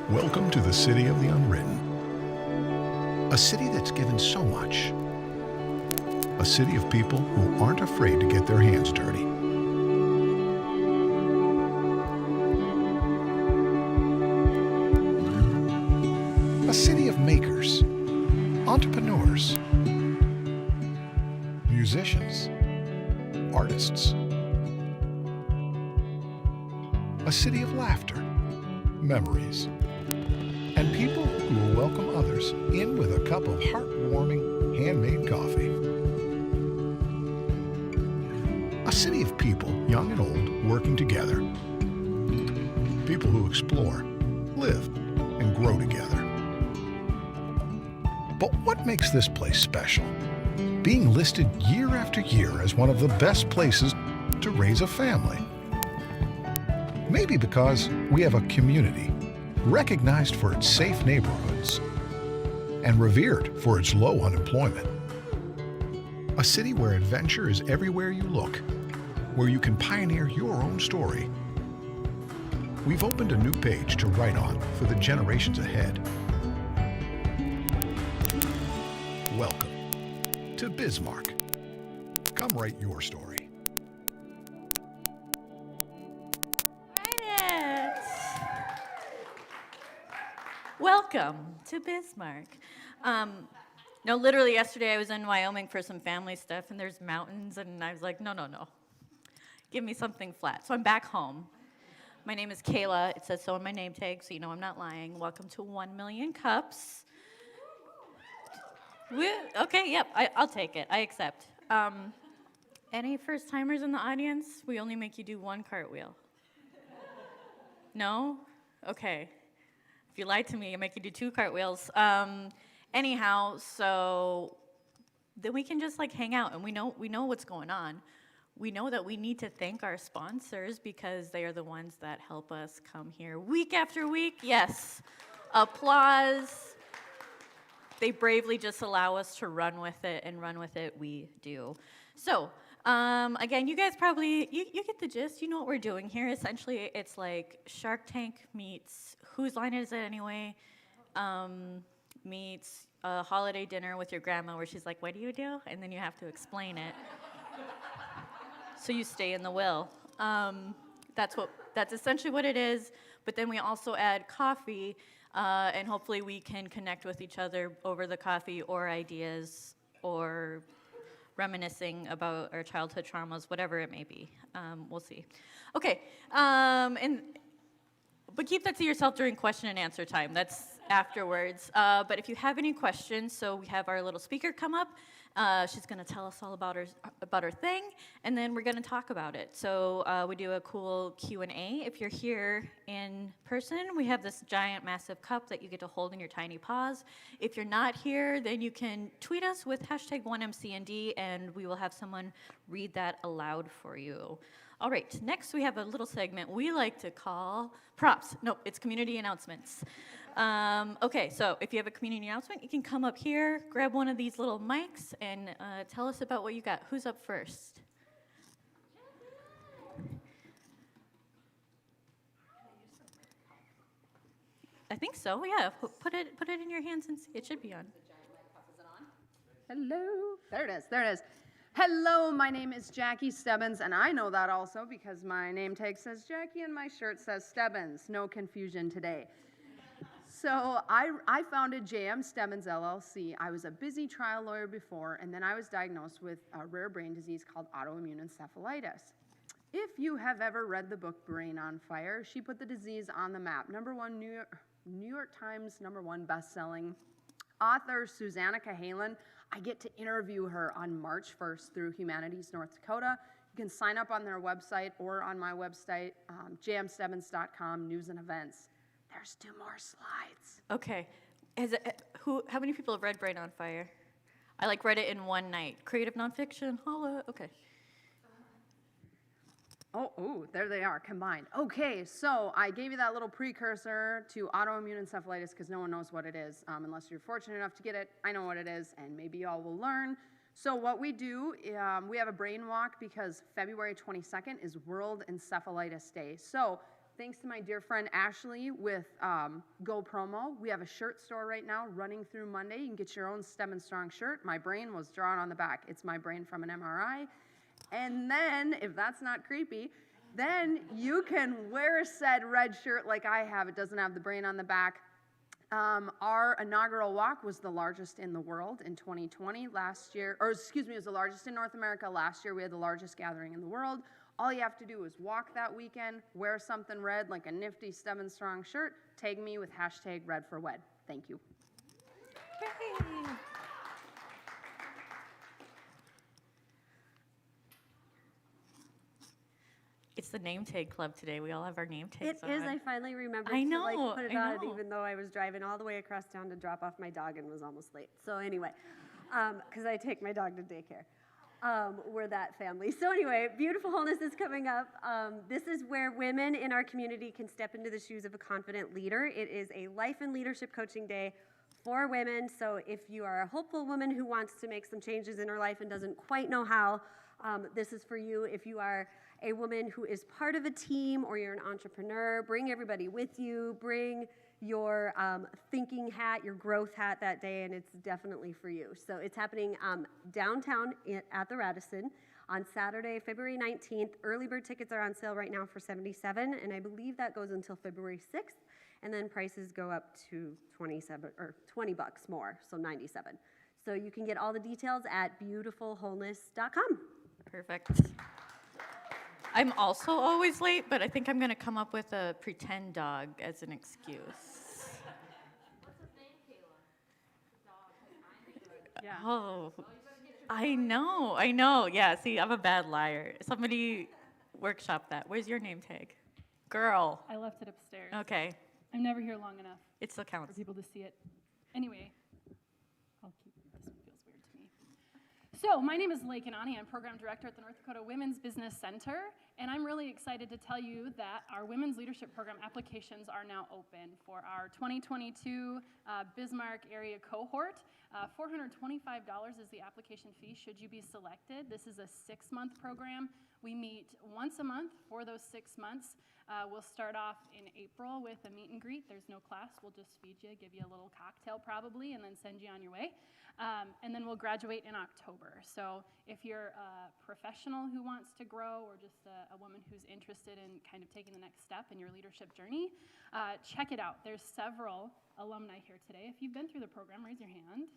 Welcome to the city of the unwritten. A city that's given so much. A city of people who aren't afraid to get their hands dirty. A city of makers, entrepreneurs, musicians, artists. A city of laughter, memories, and people who will welcome others in with a cup of heartwarming handmade coffee. A city of people, young and old, working together. People who explore, live, and grow together. But what makes this place special? Being listed year after year as one of the best places to raise a family. Maybe because we have a community recognized for its safe neighborhoods and revered for its low unemployment. A city where adventure is everywhere you look, where you can pioneer your own story. We've opened a new page to write on for the generations ahead. Welcome to Bismarck. Come write your story. Welcome to Bismarck. No, literally yesterday I was in Wyoming for some family stuff, and there's mountains, and I was like, no. Give me something flat. So I'm back home. My name is Kayla. It says so on my name tag, so you know I'm not lying. Welcome to 1 Million Cups. Okay, yep, I'll take it. I accept. Any first-timers in the audience? We only make you do one cartwheel. No? Okay. If you lied to me, I make you do 2 cartwheels. Anyhow, so then we can just like hang out, and we know what's going on. We know that we need to thank our sponsors because they are the ones that help us come here week after week. Yes, applause. They bravely just allow us to run with it, and run with it we do. So, again, you guys probably, you get the gist. You know what we're doing here. Essentially, it's like Shark Tank meets Whose Line Is It Anyway? Meets a holiday dinner with your grandma where she's like, what do you do? And then you have to explain it. So you stay in the will. That's essentially what it is. But then we also add coffee, and hopefully we can connect with each other over the coffee or ideas or reminiscing about our childhood traumas, whatever it may be. We'll see. Okay, but keep that to yourself during question and answer time. That's afterwards. But if you have any questions, so we have our little speaker come up. She's going to tell us all about her thing, and then we're going to talk about it. So we do a cool Q&A. If you're here in person, we have this giant, massive cup that you get to hold in your tiny paws. If you're not here, then you can tweet us with #1MCND, and we will have someone read that aloud for you. All right, next we have a little segment we like to call props. No, it's community announcements. Okay, so if you have a community announcement, you can come up here, grab one of these little mics, and tell us about what you got. Who's up first? I think so, yeah. Put it in your hands and see. It should be on. Hello. There it is. Hello, my name is Jackie Stebbins, and I know that also because my name tag says Jackie and my shirt says Stebbins. No confusion today. So I founded JM Stebbins LLC. I was a busy trial lawyer before, and then I was diagnosed with a rare brain disease called autoimmune encephalitis. If you have ever read the book Brain on Fire, she put the disease on the map. New York Times #1 best-selling author Susanna Cahalan. I get to interview her on March 1st through Humanities North Dakota. You can sign up on their website or on my website, jmstebbins.com, news and events. There's 2 more slides. Okay. How many people have read Brain on Fire? I read it in one night. Creative nonfiction, holla, okay. Oh, there they are, combined. Okay, so I gave you that little precursor to autoimmune encephalitis because no one knows what it is, unless you're fortunate enough to get it. I know what it is, and maybe y'all will learn. So what we do, we have a brain walk because February 22nd is World Encephalitis Day. So thanks to my dear friend Ashley with Go Promo, we have a shirt store right now running through Monday. You can get your own STEM and Strong shirt. My brain was drawn on the back. It's my brain from an MRI. And then, if that's not creepy, then you can wear said red shirt like I have. It doesn't have the brain on the back. Our inaugural walk was the largest in the world in 2020 last year, or excuse me, it was the largest in North America. Last year we had the largest gathering in the world. All you have to do is walk that weekend, wear something red like a nifty STEM and Strong shirt, tag me with hashtag #RedForWed. Thank you. Yay. It's the name tag club today. We all have our name tags on. It is. I finally remembered I to know, put it I on, know. even though I was driving all the way across town to drop off my dog and was almost late. So anyway, because I take my dog to daycare. We're that family. So anyway, Beautiful Wholeness is coming up. This is where women in our community can step into the shoes of a confident leader. It is a life and leadership coaching day for women. So if you are a hopeful woman who wants to make some changes in her life and doesn't quite know how, this is for you. If you are a woman who is part of a team or you're an entrepreneur, bring everybody with you. Bring your thinking hat, your growth hat that day, and it's definitely for you. So it's happening downtown at the Radisson on Saturday, February 19th. Early bird tickets are on sale right now for $77, and I believe that goes until February 6th, and then prices go up to $20 more, so $97. So you can get all the details at beautifulwholeness.com. Perfect. I'm also always late, but I think I'm going to come up with a pretend dog as an excuse. What's his name, Kayla? Dog. Yeah. Oh, I know. Yeah, see, I'm a bad liar. Somebody workshop that. Where's your name tag? Girl. I left it upstairs. Okay, I'm never here long enough it still for counts. people to see it. Anyway, I'll keep this one. Feels weird to me. So my name is Lake Anani. I'm program director at the North Dakota Women's Business Center, and I'm really excited to tell you that our Women's Leadership Program applications are now open for our 2022 Bismarck area cohort. $425 is the application fee should you be selected. This is a 6-month program. We meet once a month for those 6 months. We'll start off in April with a meet and greet. There's no class. We'll just feed you, give you a little cocktail probably, and then send you on your way. And then we'll graduate in October. So if you're a professional who wants to grow or just a woman who's interested in kind of taking the next step in your leadership journey, check it out. There's several alumni here today. If you've been through the program, raise your hand.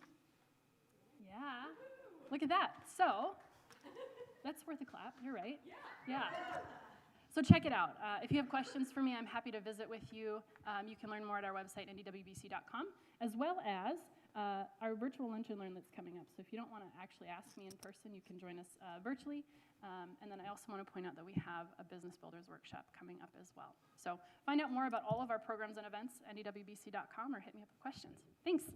Yeah. Look at that. So that's worth a clap. You're right. Yeah. So check it out. If you have questions for me, I'm happy to visit with you. You can learn more at our website, ndwbc.com, as well as our virtual lunch and learn that's coming up. So if you don't want to actually ask me in person, you can join us virtually. And then I also want to point out that we have a Business Builders Workshop coming up as well. So find out more about all of our programs and events, ndwbc.com, or hit me up with questions. Thanks.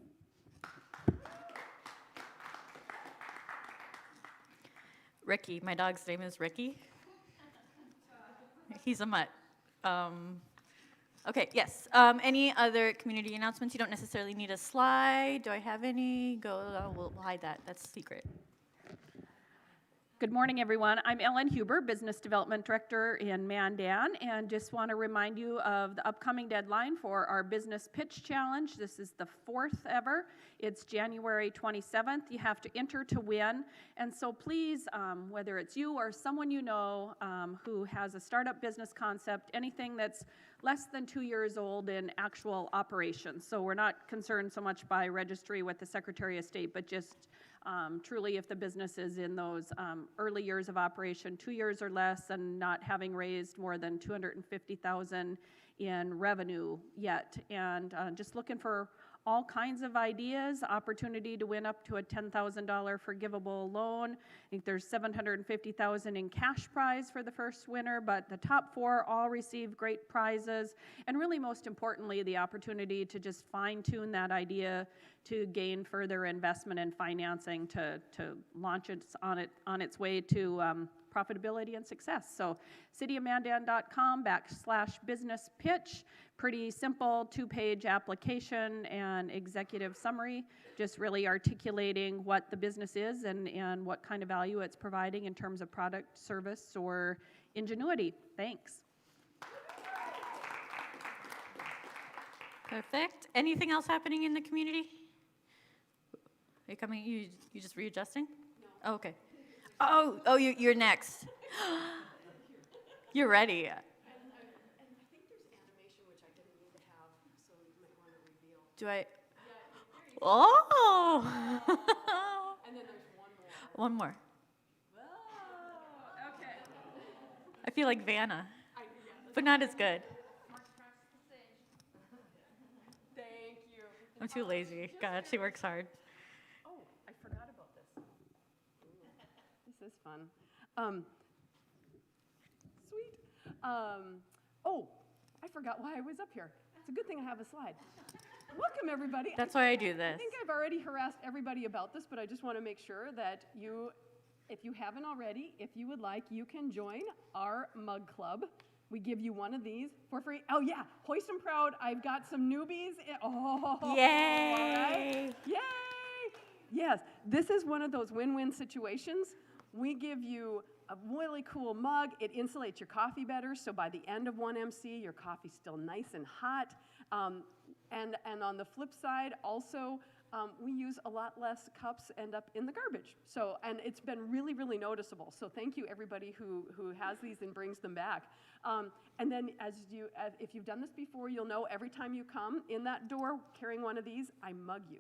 Ricky, my dog's name is Ricky. He's a mutt. Okay, yes. Any other community announcements? You don't necessarily need a slide. Do I have any? We'll hide that. That's secret. Good morning, everyone. I'm Ellen Huber, Business Development Director in Mandan, and just want to remind you of the upcoming deadline for our Business Pitch Challenge. This is the 4th ever. It's January 27th. You have to enter to win, and so please, whether it's you or someone you know who has a startup business concept, anything that's less than 2 years old in actual operations. So we're not concerned so much by registry with the Secretary of State, but just truly if the business is in those early years of operation, 2 years or less, and not having raised more than $250,000 in revenue yet. And just looking for all kinds of ideas, opportunity to win up to a $10,000 forgivable loan. I think there's $750,000 in cash prize for the first winner, but the top 4 all receive great prizes. And really most importantly, the opportunity to just fine tune that idea to gain further investment and financing to launch it on its way to profitability and success. So cityofmandan.com/business pitch. Pretty simple 2-page application and executive summary, just really articulating what the business is and what kind of value it's providing in terms of product, service, or ingenuity. Thanks. Perfect. Anything else happening in the community? Are you coming? You just readjusting? No. Oh, okay. Oh, you're next. You're ready. And I think there's animation which I didn't mean to have, so you might want to reveal. Do I? Yeah, Oh! and then there's one more. One more. Oh, okay. I feel like Vanna, but not as good. Thank you. I'm too lazy. God, she works hard. Oh, I forgot about this. This is fun. Sweet. Oh, I forgot why I was up here. It's a good thing I have a slide. Welcome, everybody. That's why I do I this. think I've already harassed everybody about this, but I just want to make sure that if you haven't already, if you would like, you can join our mug club. We give you one of these for free. Oh yeah, hoist and proud. I've got some newbies. Oh, Yay! all right. Yay! Yes, this is one of those win-win situations. We give you a really cool mug. It insulates your coffee better, so by the end of one MC, your coffee's still nice and hot. And on the flip side, also, we use a lot less cups end up in the garbage. So, and it's been really, really noticeable. So thank you everybody who has these and brings them back. And then if you've done this before, you'll know every time you come in that door carrying one of these, I mug you.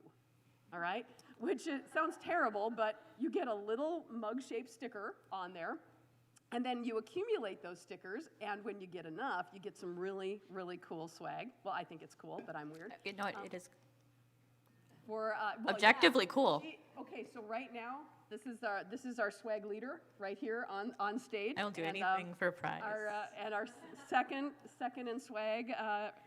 All right? Which sounds terrible, but you get a little mug-shaped sticker on there. And then you accumulate those stickers, and when you get enough, you get some really, really cool swag. Well, I think it's cool, but I'm weird. You know, it is Well, objectively cool. Okay, so right now, this is our swag leader right here on stage. I don't do And, anything for prize. Our second in swag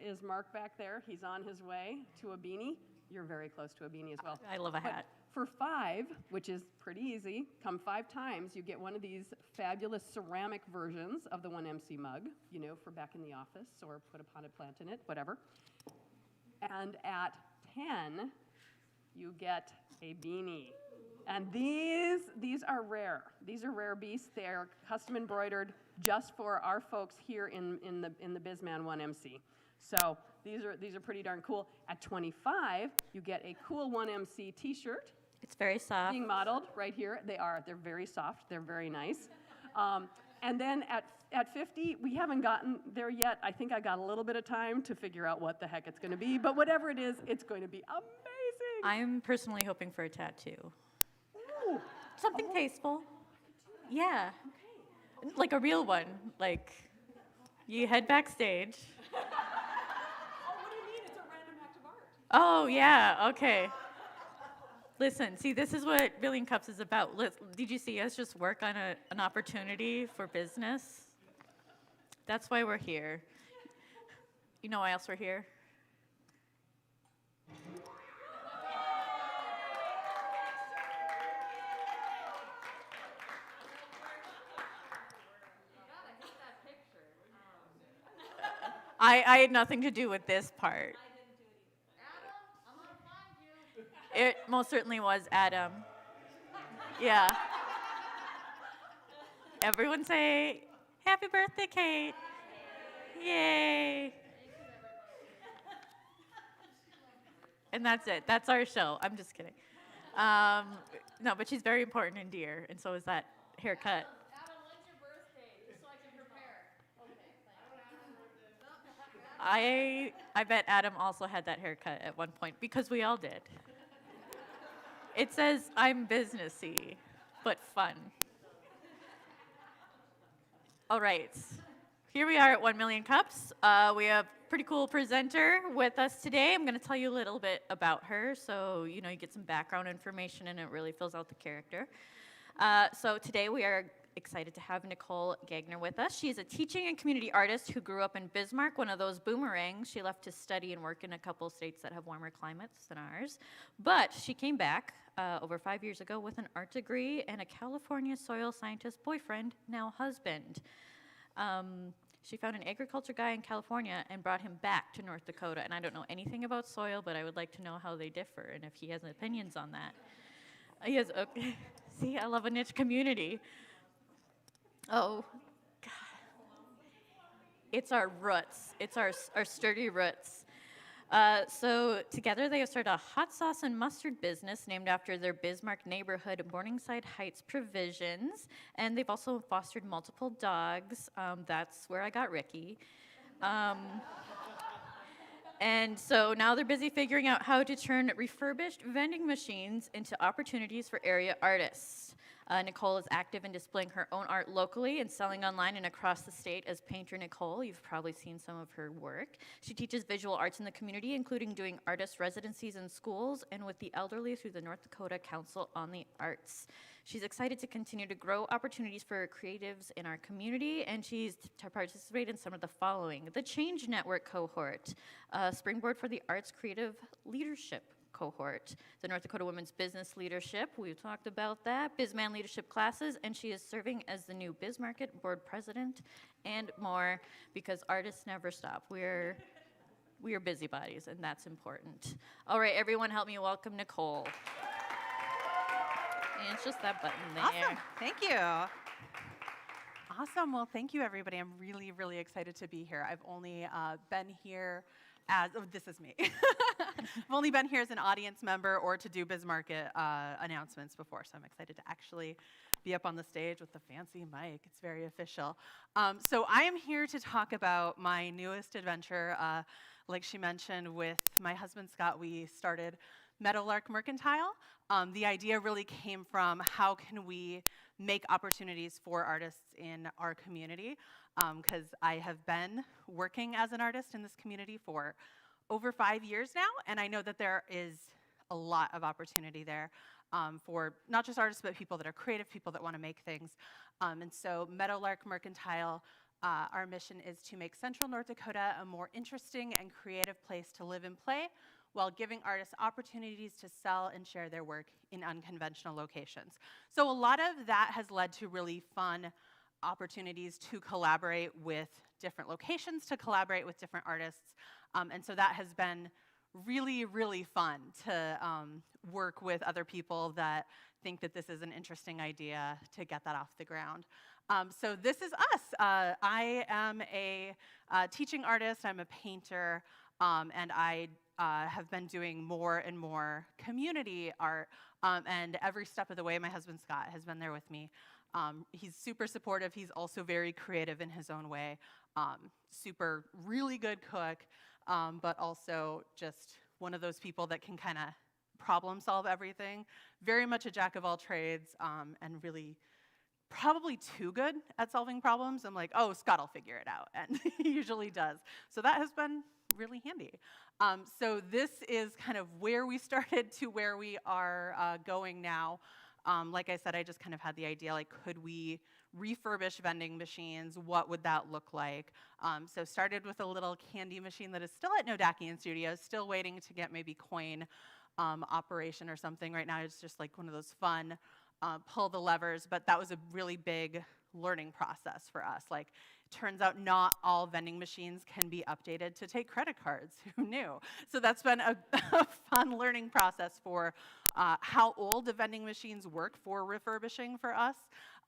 is Mark back there. He's on his way to a beanie. You're very close to a beanie as well. I love a hat. For $5, which is pretty easy, come 5 times, you get one of these fabulous ceramic versions of the 1MC mug, for back in the office, or put a potted plant in it, whatever. And at 10, you get a beanie. And these are rare. These are rare beasts. They are custom embroidered just for our folks here in the Bizman 1MC. So these are pretty darn cool. At 25, you get a cool 1MC t-shirt. It's very soft. Being modeled right here. They're very soft. They're very nice. And then at 50, we haven't gotten there yet. I think I got a little bit of time to figure out what the heck it's going to be. But whatever it is, it's going to be amazing. I'm personally hoping for a tattoo. Ooh. Something tasteful. Yeah. Like a real one. Like, you head backstage. Oh, what do you mean? It's a random act of art. Oh, yeah, okay. Listen, see, this is what Billion Cups is about. Did you see us just work on an opportunity for business? That's why we're here. You know why else we're here? I had nothing to do with this part. It most certainly was Adam. Yeah. Everyone say, happy birthday, Kate. Yay. And that's it. That's our show. I'm just kidding. No, but she's very important and dear, and so is that haircut. Adam, when's your birthday? Just so I can prepare. Okay, I bet Adam also had that haircut at one point, because we all did. It says, I'm businessy, but fun. All right. Here we are at 1 Million Cups. We have a pretty cool presenter with us today. I'm going to tell you a little bit about her, so you get some background information, and it really fills out the character. So today we are excited to have Nicole Gagner with us. She's a teaching and community artist who grew up in Bismarck, one of those boomerangs. She left to study and work in a couple states that have warmer climates than ours. But she came back over 5 years ago with an art degree and a California soil scientist boyfriend, now husband. She found an agriculture guy in California and brought him back to North Dakota. And I don't know anything about soil, but I would like to know how they differ and if he has opinions on that. He has, okay. See, I love a niche community. Oh, God. It's our roots. It's our sturdy roots. So together they have started a hot sauce and mustard business named after their Bismarck neighborhood, Morningside Heights Provisions, and they've also fostered multiple dogs. That's where I got Ricky. And so now they're busy figuring out how to turn refurbished vending machines into opportunities for area artists. Nicole is active in displaying her own art locally and selling online and across the state as Painter Nicole. You've probably seen some of her work. She teaches visual arts in the community, including doing artist residencies in schools and with the elderly through the North Dakota Council on the Arts. She's excited to continue to grow opportunities for creatives in our community, and she's to participate in some of the following: the Change Network cohort, Springboard for the Arts Creative Leadership cohort, the North Dakota Women's Business Leadership, we've talked about that, BizMan Leadership classes, and she is serving as the new BizMarket board president, and more, because artists never stop. We are busybodies, and that's important. All right, everyone, help me welcome Nicole. And it's just that button there. Awesome. Thank you. Awesome. Well, thank you, everybody. I'm really, really excited to be here. I've only been here as, oh, this is me. I've only been here as an audience member or to do BizMarket announcements before, so I'm excited to actually be up on the stage with the fancy mic. It's very official. So I am here to talk about my newest adventure. Like she mentioned, with my husband, Scott, we started Meadowlark Mercantile. The idea really came from how can we make opportunities for artists in our community, because I have been working as an artist in this community for over 5 years now, and I know that there is a lot of opportunity there for not just artists, but people that are creative, people that want to make things. And so Meadowlark Mercantile, our mission is to make Central North Dakota a more interesting and creative place to live and play, while giving artists opportunities to sell and share their work in unconventional locations. So a lot of that has led to really fun opportunities to collaborate with different locations, to collaborate with different artists. And so that has been really, really fun to work with other people that think that this is an interesting idea to get that off the ground. So this is us. I am a teaching artist, I'm a painter, and I have been doing more and more community art, and every step of the way, my husband Scott has been there with me. He's super supportive. He's also very creative in his own way. Really good cook, but also just one of those people that can kind of problem solve everything. Very much a jack of all trades, and really probably too good at solving problems. I'm like, oh, Scott will figure it out, and he usually does. So that has been really handy. So this is kind of where we started to where we are going now. Like I said, I just kind of had the idea, like, could we refurbish vending machines? What would that look like? So started with a little candy machine that is still at Nodakian Studios, still waiting to get maybe coin operation or something. Right now it's just like one of those fun pull the levers, but that was a really big learning process for us. Like, turns out not all vending machines can be updated to take credit cards. Who knew? So that's been a fun learning process for how old the vending machines work for refurbishing for us.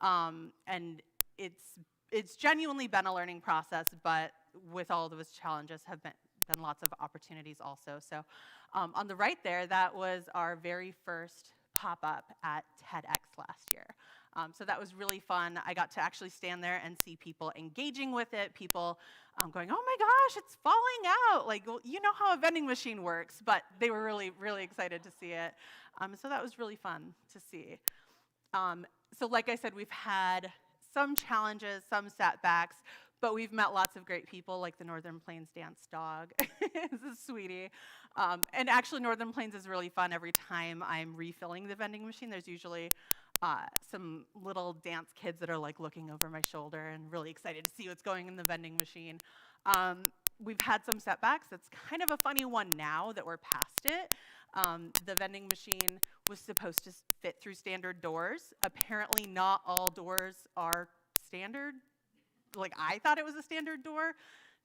And it's genuinely been a learning process, but with all those challenges have been lots of opportunities also. So on the right there, that was our very first pop-up at TEDx last year. So that was really fun. I got to actually stand there and see people engaging with it, people going, oh my gosh, it's falling out. Like, well, you know how a vending machine works, but they were really, really excited to see it. So that was really fun to see. So like I said, we've had some challenges, some setbacks, but we've met lots of great people, like the Northern Plains Dance Dog. This is Sweetie. And actually, Northern Plains is really fun. Every time I'm refilling the vending machine, there's usually some little dance kids that are like looking over my shoulder and really excited to see what's going in the vending machine. We've had some setbacks. It's kind of a funny one now that we're past it. The vending machine was supposed to fit through standard doors. Apparently not all doors are standard. Like, I thought it was a standard door.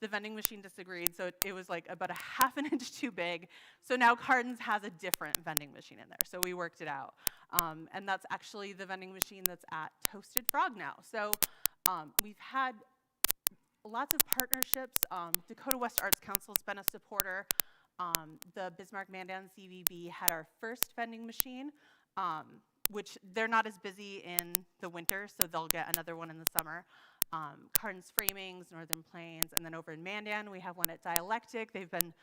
The vending machine disagreed, so it was like about a ½ an inch too big. So now Cardin's has a different vending machine in there, so we worked it out. And that's actually the vending machine that's at Toasted Frog now. So we've had lots of partnerships. Dakota West Arts Council has been a supporter. The Bismarck Mandan CVB had our first vending machine, which they're not as busy in the winter, so they'll get another one in the summer. Carnes Framings, Northern Plains, and then over in Mandan, we have one at Dialectic. They've been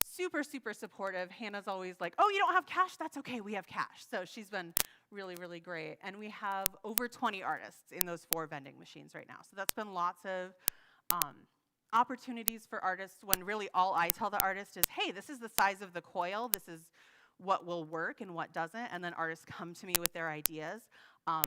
super, super supportive. Hannah's always like, oh, you don't have cash? That's okay, we have cash. So she's been really, really great. And we have over 20 artists in those 4 vending machines right now. So that's been lots of opportunities for artists when really all I tell the artist is, hey, this is the size of the coil. This is what will work and what doesn't. And then artists come to me with their ideas.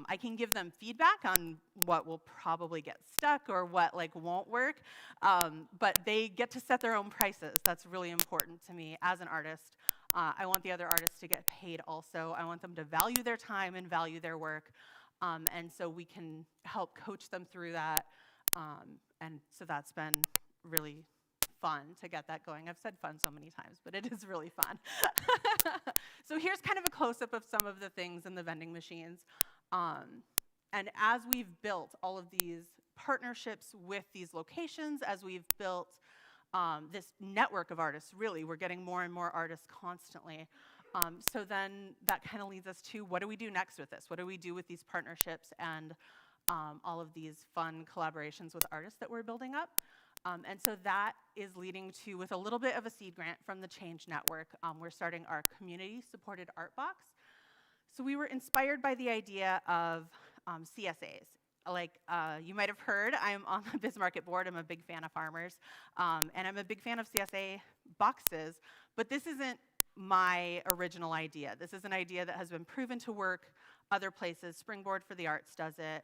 I can give them feedback on what will probably get stuck or what won't work, but they get to set their own prices. That's really important to me as an artist. I want the other artists to get paid also. I want them to value their time and value their work, and so we can help coach them through that. And so that's been really fun to get that going. I've said fun so many times, but it is really fun. So here's kind of a close-up of some of the things in the vending machines. And as we've built all of these partnerships with these locations, as we've built this network of artists, really, we're getting more and more artists constantly. So then that kind of leads us to, what do we do next with this? What do we do with these partnerships and all of these fun collaborations with artists that we're building up? And so that is leading to, with a little bit of a seed grant from the Change Network, we're starting our community-supported art box. So we were inspired by the idea of CSAs. You might have heard, I'm on the Bismarck board. I'm a big fan of farmers, and I'm a big fan of CSA boxes, but this isn't my original idea. This is an idea that has been proven to work other places. Springboard for the Arts does it.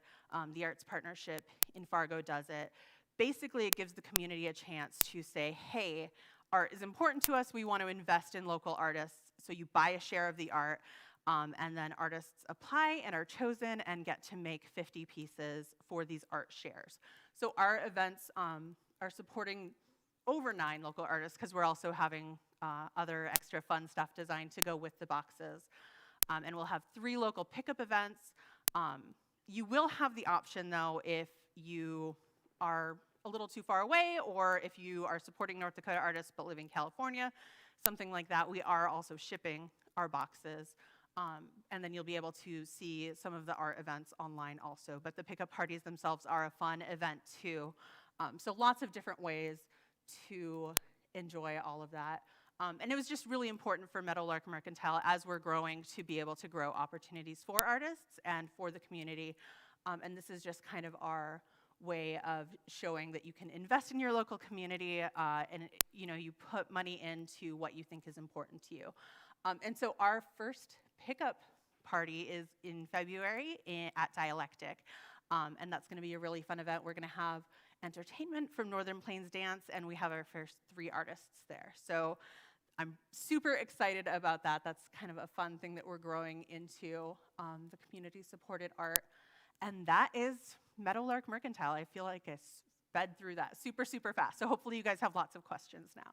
The Arts Partnership in Fargo does it. Basically, it gives the community a chance to say, hey, art is important to us. We want to invest in local artists. So you buy a share of the art. And then artists apply and are chosen and get to make 50 pieces for these art shares. So our events are supporting over 9 local artists because we're also having other extra fun stuff designed to go with the boxes. And we'll have 3 local pickup events. You will have the option, though, if you are a little too far away or if you are supporting North Dakota artists but live in California, something like that. We are also shipping our boxes. And then you'll be able to see some of the art events online also. But the pickup parties themselves are a fun event too. So lots of different ways to enjoy all of that. And it was just really important for Meadowlark Mercantile as we're growing to be able to grow opportunities for artists and for the community. And this is just kind of our way of showing that you can invest in your local community and you put money into what you think is important to you. And so our first pickup party is in February at Dialectic, and that's going to be a really fun event. We're going to have entertainment from Northern Plains Dance, and we have our first 3 artists there. So I'm super excited about that. That's kind of a fun thing that we're growing into, the community-supported art. And that is Meadowlark Mercantile. I feel like I sped through that super, super fast. So hopefully you guys have lots of questions now.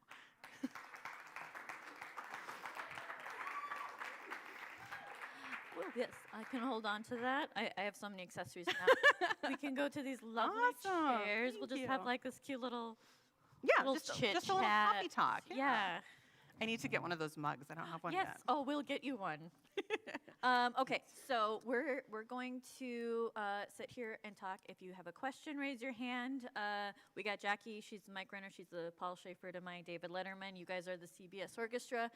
Well, yes, I can hold on to that. I have so many accessories now. We can go to these lovely Awesome. chairs. We'll just Thank have you. this cute little just chit a little chat. coffee talk. Yeah. I need to get one of those mugs. I don't have one Yes. yet. Oh, we'll get you one. Okay, so we're going to sit here and talk. If you have a question, raise your hand. We got Jackie. She's the mic runner. She's the Paul Schaefer to my David Letterman. You guys are the CBS Orchestra.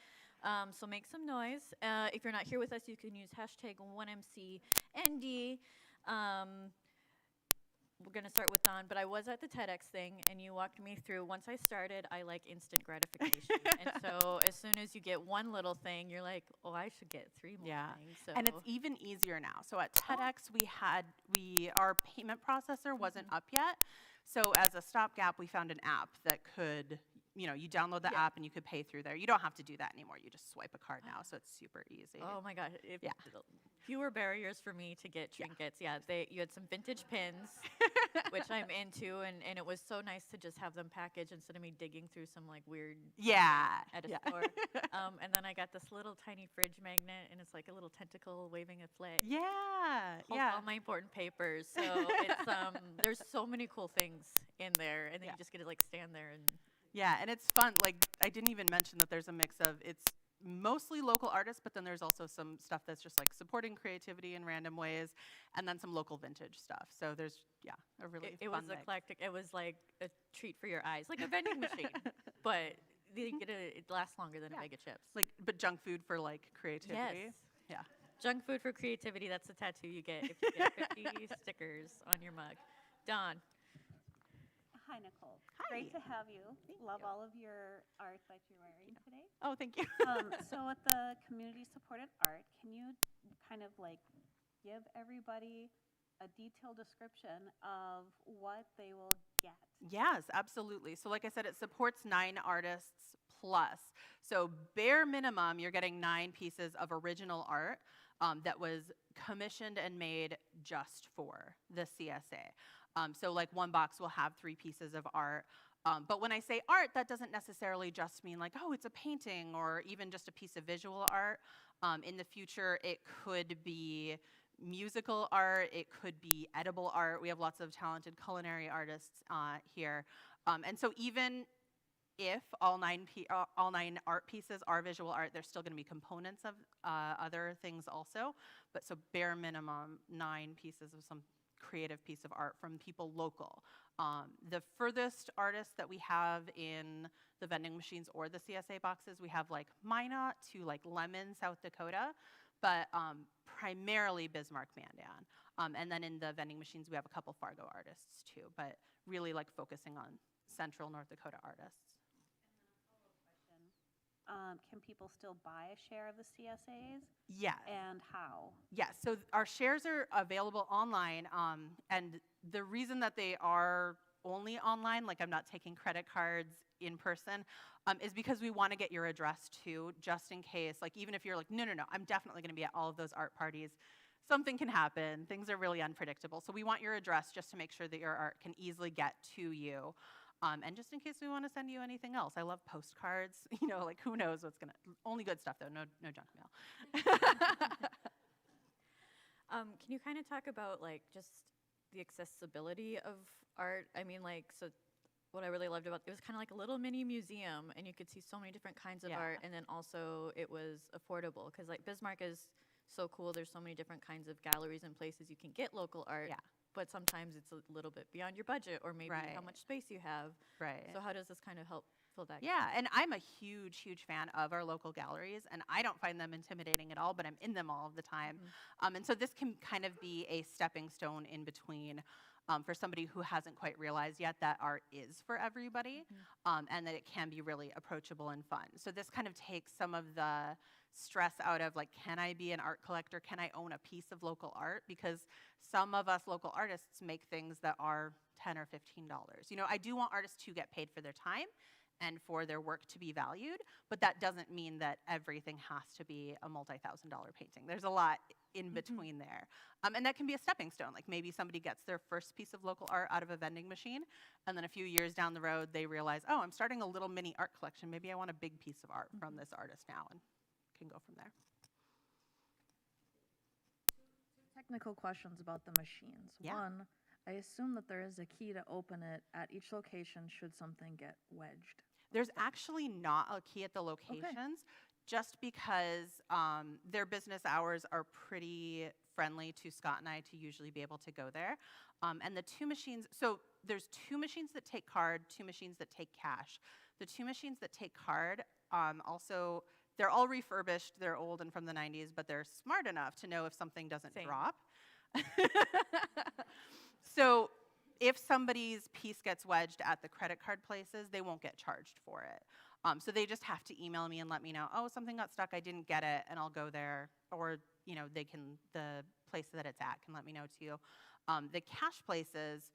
So make some noise. If you're not here with us, you can use hashtag 1MCND. We're going to start with Don, but I was at the TEDx thing, and you walked me through. Once I started, I like instant gratification. And so as soon as you get one little thing, you're like, oh, I should get 3 more things. So. And it's even easier now. So at TEDx, our payment processor wasn't up yet. So as a stopgap, we found an app that could, you download the app and you could pay through there. You don't have to do that anymore. You just swipe a card now, so it's super easy. Oh my gosh. Fewer barriers for me to get trinkets. Yeah, you had some vintage pins, which I'm into, and it was so nice to just have them packaged instead of me digging through some weird at a store. And then I got this little tiny fridge magnet, and it's like a little tentacle waving a flag. Holds all my important papers. So it's there's so many cool things in there, and then you just get to stand there and Yeah, and it's fun. Like, I didn't even mention that there's a mix of, it's mostly local artists, but then there's also some stuff that's just like supporting creativity in random ways, and then some local vintage stuff. So there's, yeah, a really It fun was mix. eclectic. It was like a treat for your eyes, like a vending machine, but it lasts longer than a bag of chips. Like, but junk food for like creativity. Yes. Yeah. Junk food for creativity, that's the tattoo you get if you get 50 stickers on your mug. Dawn. Hi, Nicole. Hi. Great to have you. Love you. all of your art that you're wearing today. Oh, thank you. So with the community-supported art, can you kind of like give everybody a detailed description of what they will get? Yes, absolutely. So like I said, it supports 9 artists plus. So bare minimum, you're getting 9 pieces of original art that was commissioned and made just for the CSA. So like one box will have 3 pieces of art. But when I say art, that doesn't necessarily just mean like, oh, it's a painting or even just a piece of visual art. In the future, it could be musical art, it could be edible art. We have lots of talented culinary artists here. And so even if all 9 art pieces are visual art, there's still going to be components of other things also. But so bare minimum, 9 pieces of some creative piece of art from people local. The furthest artists that we have in the vending machines or the CSA boxes, we have like Minot to like Lemon, South Dakota, but primarily Bismarck, Mandan. And then in the vending machines, we have a couple Fargo artists too, but really like focusing on central North Dakota artists. Can people still buy a share of the CSAs? Yes. And how? Yes, so our shares are available online, and the reason that they are only online, like I'm not taking credit cards in person, is because we want to get your address too, just in case, like even if you're like, no, I'm definitely going to be at all of those art parties, something can happen, things are really unpredictable, so we want your address just to make sure that your art can easily get to you. And just in case we want to send you anything else. I love postcards, you know, like who knows what's gonna, only good stuff though, no junk mail. Can you kind of talk about like just the accessibility of art? I mean, like, so what I really loved about it was kind of like a little mini museum, and you could see so many different kinds of Yeah. art, and then also it was affordable because like Bismarck is so cool. There's so many different kinds of galleries and places you can get local art. Yeah. But sometimes it's a little bit beyond your budget, or maybe how Right. much space you have. Right. So how does this kind of help fill that? Yeah, and I'm a huge fan of our local galleries, and I don't find them intimidating at all, but I'm in them all of the time. And so this can kind of be a stepping stone in between for somebody who hasn't quite realized yet that art is for everybody, and that it can be really approachable and fun. So this kind of takes some of the stress out of like, can I be an art collector? Can I own a piece of local art? Because some of us local artists make things that are $10 or $15. You know, I do want artists to get paid for their time and for their work to be valued, but that doesn't mean that everything has to be a multi-$1,000 painting. There's a lot in between there. And that can be a stepping stone. Like maybe somebody gets their first piece of local art out of a vending machine, and then a few years down the road, they realize, oh, I'm starting a little mini art collection. Maybe I want a big piece of art from this artist now, and can go from there. Technical questions about the machines. Yeah. One, I assume that there is a key to open it at each location should something get wedged. There's actually not a key at the locations, just because their business hours are pretty friendly to Scott and I to usually be able to go there. And the 2 machines, so there's 2 machines that take card, 2 machines that take cash. The 2 machines that take card also, they're all refurbished, they're old and from the 90s, but they're smart enough to know if something doesn't drop. So if somebody's piece gets wedged at the credit card places, they won't get charged for it. So they just have to email me and let me know, oh, something got stuck, I didn't get it, and I'll go there. Or, you know, the place that it's at can let me know too. The cash places,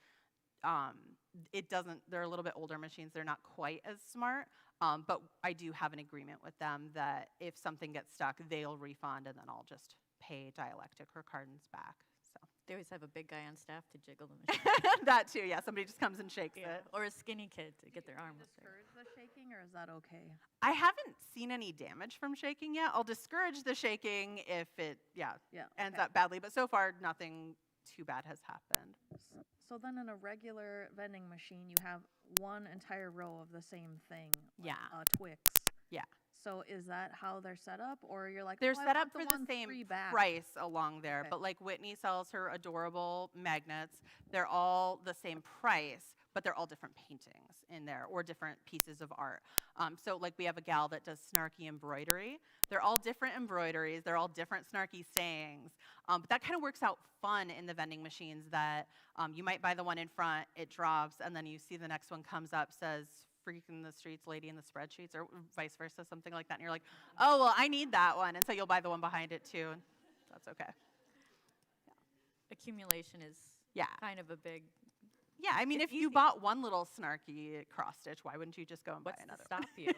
they're a little bit older machines, they're not quite as smart, but I do have an agreement with them that if something gets stuck, they'll refund, and then I'll just pay dialectic or cardons back. So They always have a big guy on staff to jiggle the machine. that too, yeah. Somebody just comes and shakes it. Or a skinny kid to get their arm up there. Discourage the shaking, or is that okay? I haven't seen any damage from shaking yet. I'll discourage the shaking if it, Yeah, ends okay. up badly. But so far, nothing too bad has happened. So then in a regular vending machine, you have one entire row of the same thing. Yeah. Twix. Yeah. So is that how they're set up, or you're like, They're "Oh, I set up want for the 1 same 3 back." price along there, Okay. but like Whitney sells her adorable magnets, they're all the same price, but they're all different paintings in there or different pieces of art. So like we have a gal that does snarky embroidery. They're all different embroideries, they're all different snarky sayings. But that kind of works out fun in the vending machines that you might buy the one in front, it drops, and then you see the next one comes up, says, freak in the streets, lady in the spreadsheets, or vice versa, something like that. And you're like, oh, well, I need that one. And so you'll buy the one behind it too. And that's okay. Accumulation is Yeah. kind of a big. Yeah, I mean, It's if you easy. bought one little snarky cross stitch, why wouldn't you just go and buy What's to another stop one? you?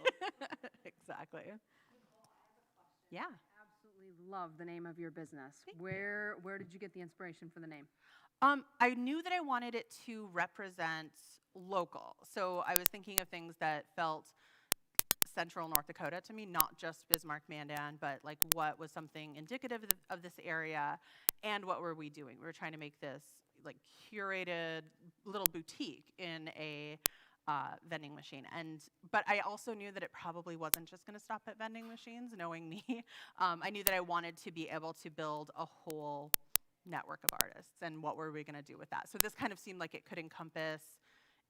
Exactly. Yeah. Absolutely love the name of your business. Where did you get the inspiration for the name? I knew that I wanted it to represent local. So I was thinking of things that felt central North Dakota to me, not just Bismarck, Mandan, but like what was something indicative of this area, and what were we doing? We were trying to make this like curated little boutique in a vending machine. But I also knew that it probably wasn't just going to stop at vending machines, knowing me. I knew that I wanted to be able to build a whole network of artists, and what were we going to do with that? So this kind of seemed like it could encompass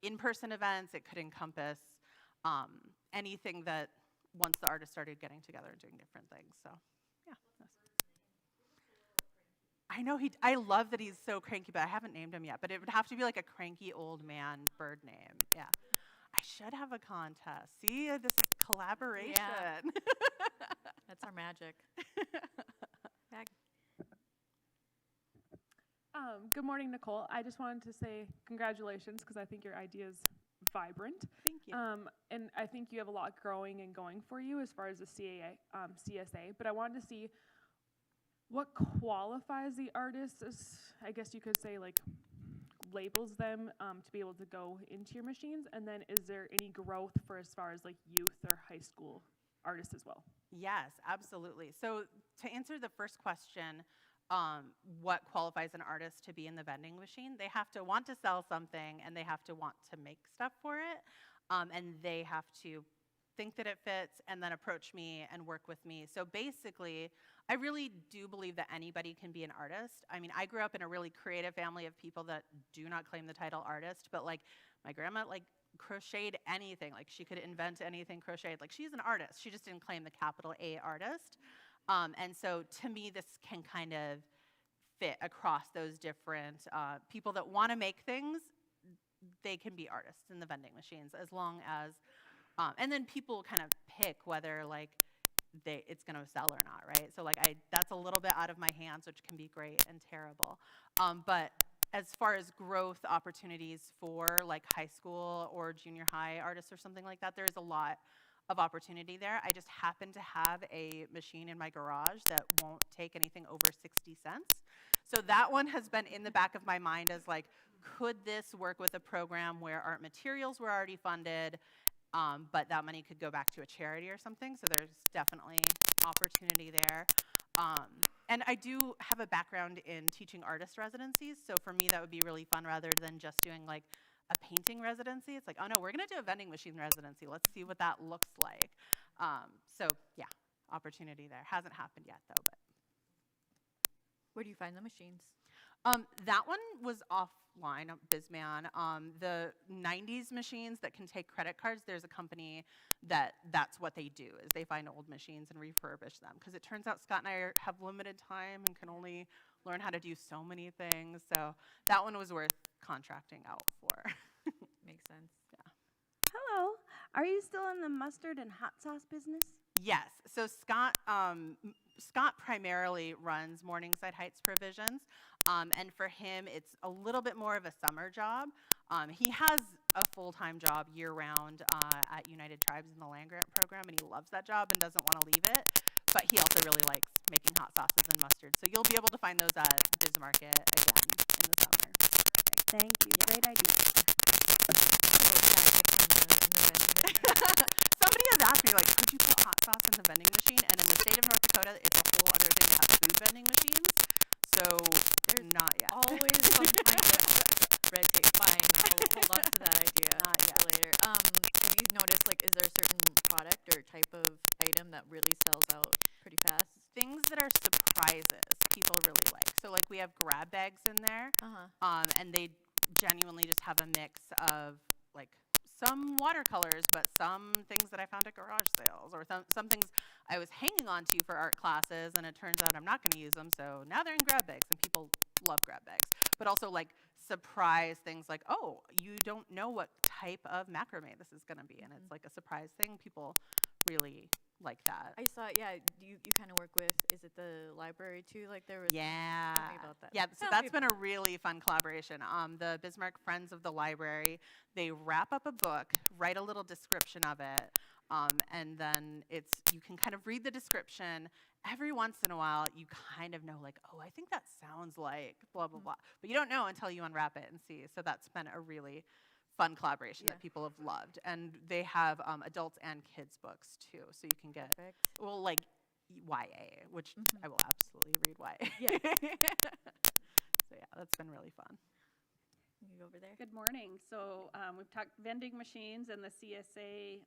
in-person events, it could encompass anything that once the artists started getting together and doing different things. So yeah. I know I love that he's so cranky, but I haven't named him yet. But it would have to be like a cranky old man bird name. Yeah. I should have a contest. See, this is collaboration. Yeah. That's our magic. Back. Good morning, Nicole. I just wanted to say congratulations because I think your idea is vibrant. Thank you. And I think you have a lot growing and going for you as far as the CSA. But I wanted to see what qualifies the artist, as I guess you could say, like labels them to be able to go into your machines. And then is there any growth for as far as like youth or high school artists as well? Yes, absolutely. So to answer the first question, what qualifies an artist to be in the vending machine? They have to want to sell something, and they have to want to make stuff for it, and they have to think that it fits and then approach me and work with me. So basically, I really do believe that anybody can be an artist. I mean, I grew up in a really creative family of people that do not claim the title artist, but like my grandma like crocheted anything. Like she could invent anything crocheted. Like she's an artist. She just didn't claim the capital A artist. And so to me, this can kind of fit across those different people that want to make things. They can be artists in the vending machines as long as, and then people kind of pick whether like it's going to sell or not, right? So like that's a little bit out of my hands, which can be great and terrible. But as far as growth opportunities for like high school or junior high artists or something like that, there's a lot of opportunity there. I just happen to have a machine in my garage that won't take anything over 60 cents. So that one has been in the back of my mind as like, could this work with a program where art materials were already funded, but that money could go back to a charity or something? So there's definitely opportunity there. And I do have a background in teaching artist residencies. So for me, that would be really fun rather than just doing like a painting residency. It's like, oh no, we're gonna do a vending machine residency. Let's see what that looks like. So yeah, opportunity there. Hasn't happened yet though, but. Where do you find the machines? That one was offline, Bizman. The 90s machines that can take credit cards, there's a company that's what they do, is they find old machines and refurbish them. Because it turns out Scott and I have limited time and can only learn how to do so many things. So that one was worth contracting out for. Makes sense. Yeah. Hello. Are you still in the mustard and hot sauce business? Yes. So Scott primarily runs Morningside Heights Provisions, and for him, it's a little bit more of a summer job. He has a full-time job year-round at United Tribes in the land grant program, and he loves that job and doesn't want to leave it. But he also really likes making hot sauces and mustard. So you'll be able to find those at Bismarck again in the summer. Thank you. Yeah. Great idea. Somebody has asked me, like, could you put hot sauce in the vending machine? And in the state of North Dakota, it's a whole other thing to have food vending machines. So there's not yet. Always some kind of red type of item that really sells out pretty fast? Things that are surprises people really like. So like we have grab bags in there, and they genuinely just have a mix of like some watercolors, but some things that I found at garage sales, or some things I was hanging on to for art classes, and it turns out I'm not going to use them, so now they're in grab bags, and people love grab bags. But also like surprise things like, oh, you don't know what type of macrame this is going to be, and it's like a surprise thing. People really like that. I saw, yeah, you kind of work with, is it the library too? Like there was, Yeah. tell me about that. Yeah, so Tell that's me been a really fun collaboration. The Bismarck Friends of the Library, they wrap up a book, write a little description of it, and then you can kind of read the description. Every once in a while, you kind of know like, oh, I think that sounds like blah, blah, blah. But you don't know until you unwrap it and see. So that's been a really fun collaboration that people have loved. And they have adults and kids books too. So you can get, well, like YA, which I will absolutely read YA. Yeah. So yeah, that's been really fun. You go over there. Good morning. So we've talked vending machines and the CSA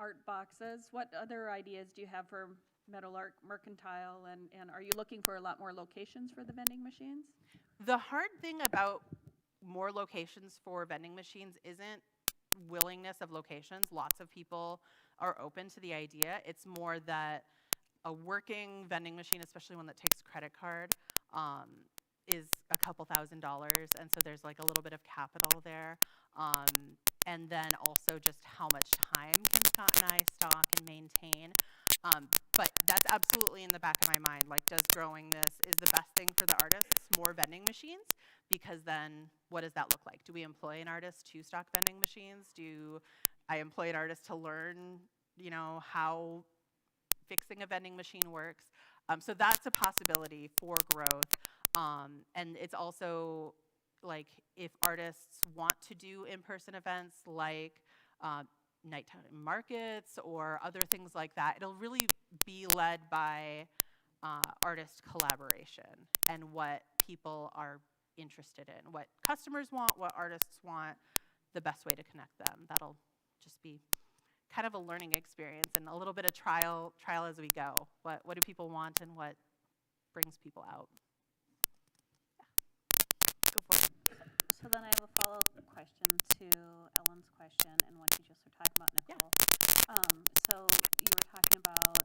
art boxes. What other ideas do you have for Meadowlark Mercantile, and are you looking for a lot more locations for the vending machines? The hard thing about more locations for vending machines isn't willingness of locations. Lots of people are open to the idea. It's more that a working vending machine, especially one that takes credit card, is a couple $1,000s, and so there's like a little bit of capital there. And then also just how much time can Scott and I stock and maintain. But that's absolutely in the back of my mind. Like, does growing this is the best thing for the artists? More vending machines? Because then what does that look like? Do we employ an artist to stock vending machines? Do I employ an artist to learn, how fixing a vending machine works? So that's a possibility for growth. And it's also like if artists want to do in-person events like nighttime markets or other things like that, it'll really be led by artist collaboration and what people are interested in, what customers want, what artists want, the best way to connect them. That'll just be kind of a learning experience and a little bit of trial as we go. What do people want and what brings people out? Go for it. So then I have a follow-up question to Ellen's question and what you just were talking about, Nicole. So you were talking about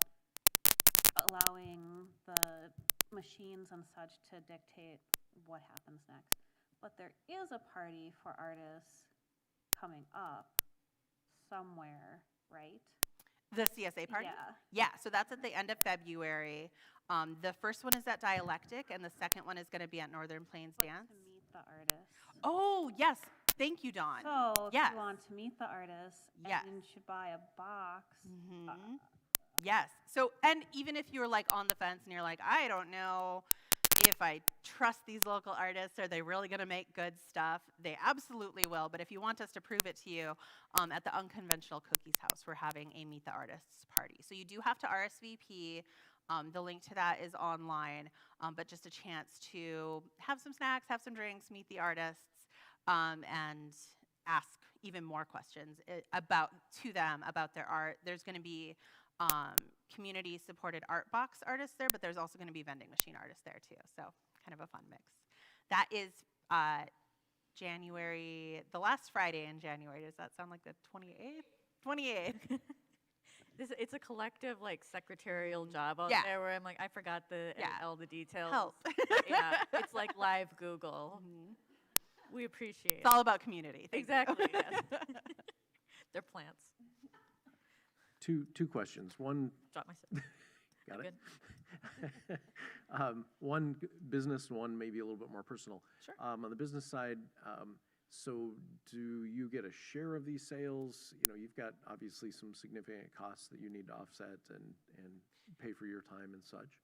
allowing the machines and such to dictate what happens next. But there is a party for artists coming up somewhere, right? The CSA party? Yeah. Yeah, so that's at the end of February. The first one is at Dialectic, and the second one is going to be at Northern Plains Dance. To meet the artists. Oh, yes. Thank you, Dawn. So if Yes. you want to meet the artists, Yes. and you should buy a box. Yes. So, and even if you're like on the fence and you're like, I don't know if I trust these local artists, are they really going to make good stuff? They absolutely will. But if you want us to prove it to you, at the Unconventional Cookies House, we're having a Meet the Artists party. So you do have to RSVP. The link to that is online, but just a chance to have some snacks, have some drinks, meet the artists, and ask even more questions about their art. There's going to be community-supported art box artists there, but there's also going to be vending machine artists there too. So kind of a fun mix. That is January, the last Friday in January. Does that sound like the 28th? 28th. It's a collective like secretarial job out Yeah. there where I'm like, I forgot all the details. Help. Yeah, it's like live Google. We appreciate It's all about community. Thank you. Exactly. Yes. They're plants. Two questions. One, Drop my stuff. got it? Good. One business, one maybe a little bit more personal. Sure. On the business side, so do you get a share of these sales? You've got obviously some significant costs that you need to offset and pay for your time and such.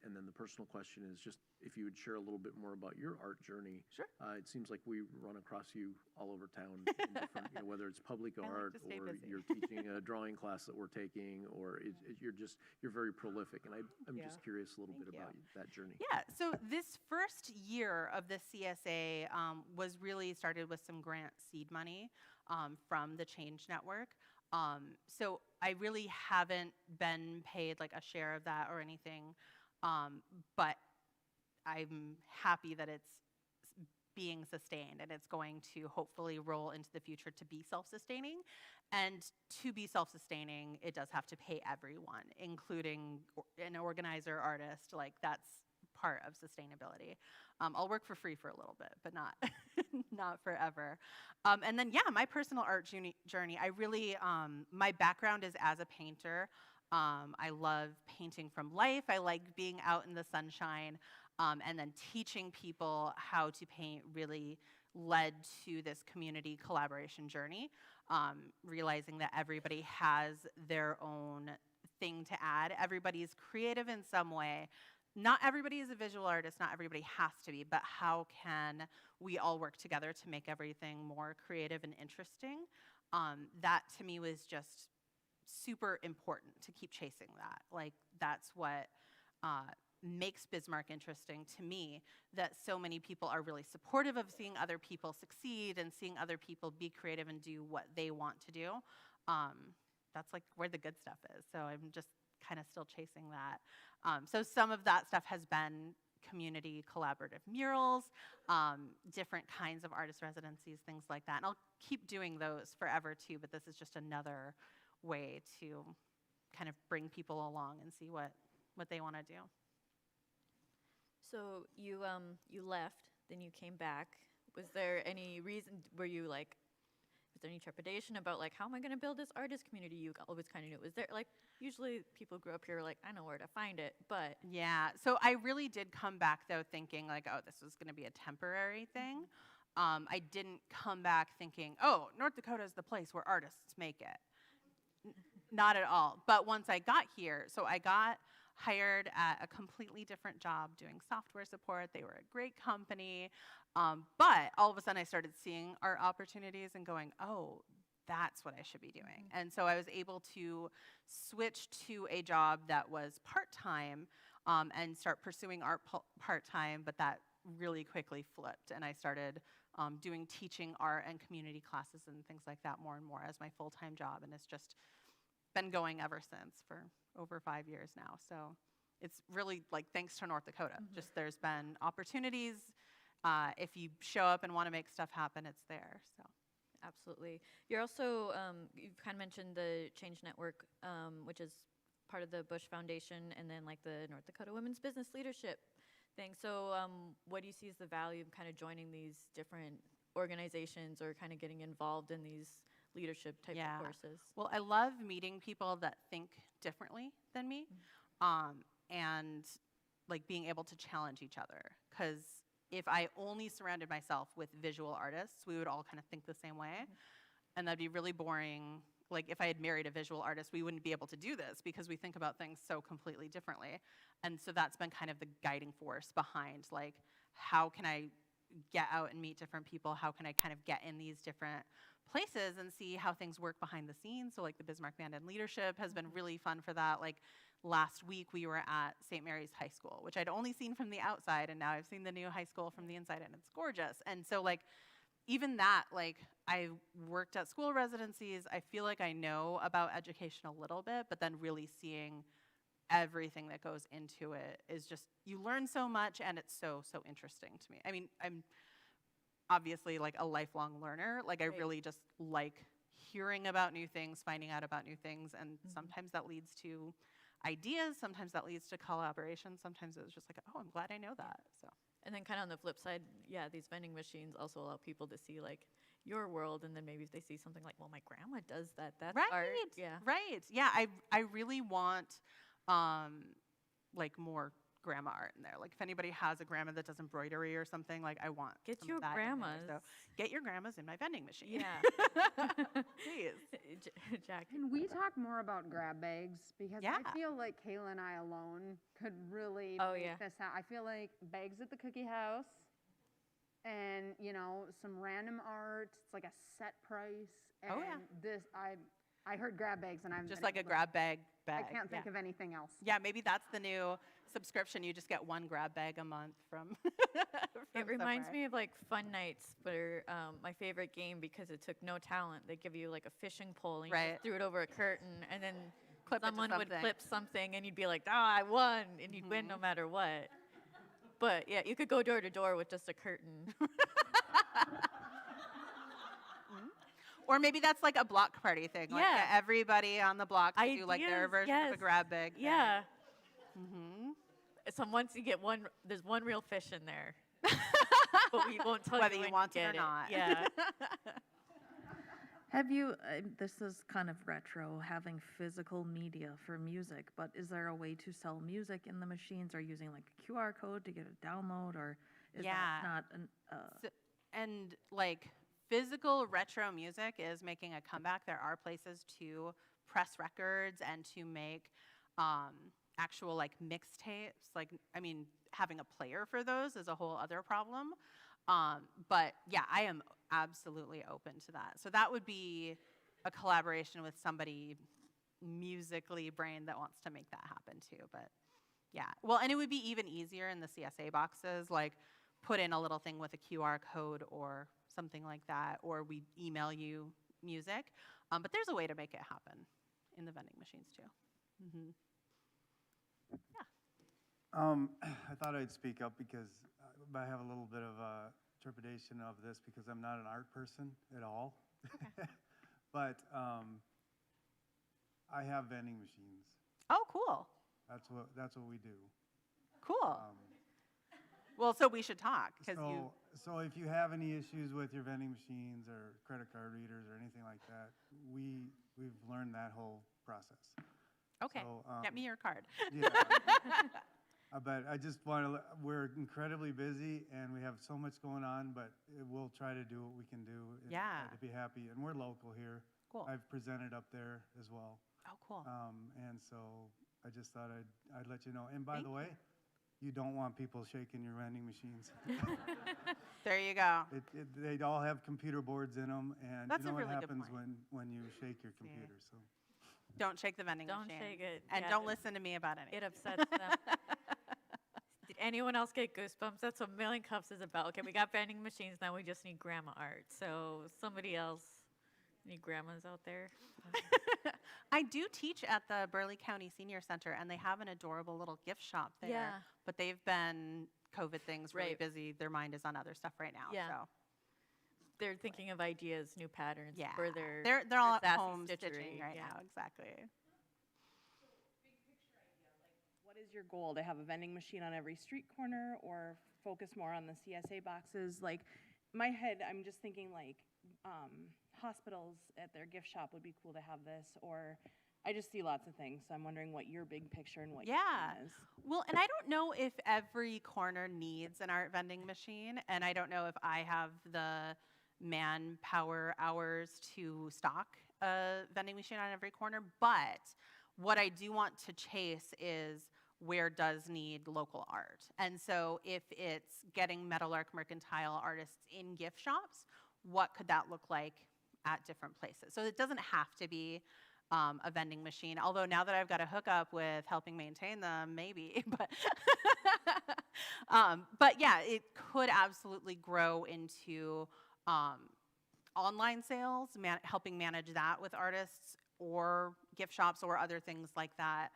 And then the personal question is just if you would share a little bit more about your art journey. Sure. It seems like we run across you all over town, in different, whether it's public I like art to stay or busy. you're teaching a drawing class that we're taking, or you're very prolific. And I'm Yeah. just curious a little Thank bit you. about that journey. Yeah, so this first year of the CSA was really started with some grant seed money from the Change Network. So I really haven't been paid like a share of that or anything, but I'm happy that it's being sustained and it's going to hopefully roll into the future to be self-sustaining. And to be self-sustaining, it does have to pay everyone, including an organizer, artist. Like that's part of sustainability. I'll work for free for a little bit, but not not forever. And then yeah, my personal art journey. I really my background is as a painter. I love painting from life. I like being out in the sunshine. And then teaching people how to paint really led to this community collaboration journey, realizing that everybody has their own thing to add. Everybody's creative in some way. Not everybody is a visual artist, not everybody has to be, but how can we all work together to make everything more creative and interesting? That to me was just super important to keep chasing that. Like that's what makes Bismarck interesting to me, that so many people are really supportive of seeing other people succeed and seeing other people be creative and do what they want to do. That's like where the good stuff is. So I'm just kind of still chasing that. So some of that stuff has been community collaborative murals, different kinds of artist residencies, things like that. And I'll keep doing those forever too, but this is just another way to kind of bring people along and see what they want to do. So you left, then you came back. Was there any reason? Were you like, was there any trepidation about like, how am I going to build this artist community? You always kind of knew. Was there like, usually people grew up here like, I know where to find it, but yeah. So I really did come back though thinking like, oh, this was going to be a temporary thing. I didn't come back thinking, oh, North Dakota is the place where artists make it. Not at all. But once I got here, so I got hired at a completely different job doing software support. They were a great company. But all of a sudden I started seeing art opportunities and going, oh, that's what I should be doing. And so I was able to switch to a job that was part-time and start pursuing art part-time, but that really quickly flipped. And I started doing teaching art and community classes and things like that more and more as my full-time job. And it's just been going ever since for over 5 years now. So it's really like thanks to North Dakota. Just there's been opportunities. If you show up and want to make stuff happen, it's there. So absolutely. You're also, you've kind of mentioned the Change Network, which is part of the Bush Foundation, and then like the North Dakota Women's Business Leadership thing. So what do you see as the value of kind of joining these different organizations or kind of getting involved in these leadership type of courses? Well, I love meeting people that think differently than me, and like being able to challenge each other. Because if I only surrounded myself with visual artists, we would all kind of think the same way, and that'd be really boring. Like if I had married a visual artist, we wouldn't be able to do this because we think about things so completely differently. And so that's been kind of the guiding force behind like, how can I get out and meet different people? How can I kind of get in these different places and see how things work behind the scenes? So like the Bismarck Band and Leadership has been really fun for that. Like last week we were at St. Mary's High School, which I'd only seen from the outside, and now I've seen the new high school from the inside, and it's gorgeous. And so like even that, like I worked at school residencies, I feel like I know about education a little bit, but then really seeing everything that goes into it is just, you learn so much, and it's so interesting to me. I mean, I'm obviously like a lifelong learner. Like I really just like hearing about new things, finding out about new things, and sometimes that leads to ideas, sometimes that leads to collaboration, sometimes it was just like, oh, I'm glad I know that. So. And then kind of on the flip side, yeah, these vending machines also allow people to see like your world, and then maybe if they see something like, well, my grandma does that, that's art. Yeah. Right. Yeah, I really want like more grandma art in there. Like if anybody has a grandma that does embroidery or something, like I want get some your of that grandmas. in there. So get your grandmas in my vending machine. Yeah. Please. Jack. Can we talk more about grab bags? Because I feel like Kayla and I alone could really make this out. I feel like bags at the cookie house and, you know, some random art. It's like a set price. And this, I heard grab bags, and I'm Just like a grab bag. I can't think of anything else. Yeah, maybe that's the new subscription. You just get one grab bag a month from. It reminds me of like fun nights where my favorite game, because it took no talent, they give you like a fishing pole and you Right. just threw it over a curtain, and then Clip it to someone would something. clip something and you'd be like, "Ah, I won," and you'd win no matter what. But yeah, you could go door to door with just a curtain. Or maybe that's like a block party thing. Like Yeah. get everybody on the block to do like their Ideas, version of a yes. grab bag. thing. Yeah. Mm-hmm. So once you get one, there's one real fish in there. But we won't tell Whether you you when want it get or not. Yeah. Have you, this is kind of retro, having physical media for music, but is there a way to sell music in the machines? Are you using like a QR code to get a download, or is Yeah. that not an, And like physical retro music is making a comeback. There are places to press records and to make actual like mixtapes. Like, I mean, having a player for those is a whole other problem. But yeah, I am absolutely open to that. So that would be a collaboration with somebody musically brained that wants to make that happen too. But yeah, well, and it would be even easier in the CSA boxes, like put in a little thing with a QR code or something like that, or we email you music. But there's a way to make it happen in the vending machines too. Mm-hmm. I thought I'd speak up because I have a little bit of trepidation of this because I'm not an art person at all. Okay. But I have vending machines. Oh, cool. That's what we do. Cool. Well, so we should talk because So if you have any issues with your vending machines or credit card readers or anything like that, we've learned that whole process. Okay. So, get me your card. Yeah. But I just want to, we're incredibly busy and we have so much going on, but we'll try to do what we can do to be happy. And we're local here. Cool. I've presented up there as well. Oh, cool. And so I just thought I'd let you know. And by the way, you don't want people shaking your vending machines. There you go. They all have computer boards in them, and That's you know a what really good happens point. when you shake your computer. So Don't shake the vending Don't machine. shake it. And Yeah, don't listen to me about anything. It upsets them. Did anyone else get goosebumps? That's what Million Cups is about. Okay, we got vending machines, now we just need grandma art. So somebody else, any grandmas out there? I do teach at the Burleigh County Senior Center, and they have an adorable little gift shop there. Yeah. But they've been COVID things really Right. busy. Their mind is on other stuff right now. Yeah. So They're thinking of ideas, new patterns yeah, for their they're all at sassy home stitchery. stitching right Yeah. now. Exactly. What is your goal? To have a vending machine on every street corner or focus more on the CSA boxes? Like, my head, I'm just thinking like hospitals at their gift shop would be cool to have this, or I just see lots of things. So I'm wondering what your big picture and what your plan is. Well, and I don't know if every corner needs an art vending machine, and I don't know if I have the manpower hours to stock a vending machine on every corner, but what I do want to chase is where does need local art. And so if it's getting Meadowlark Mercantile artists in gift shops, what could that look like at different places? So it doesn't have to be a vending machine, although now that I've got to hook up with helping maintain them, maybe. But yeah, it could absolutely grow into online sales, helping manage that with artists or gift shops or other things like that.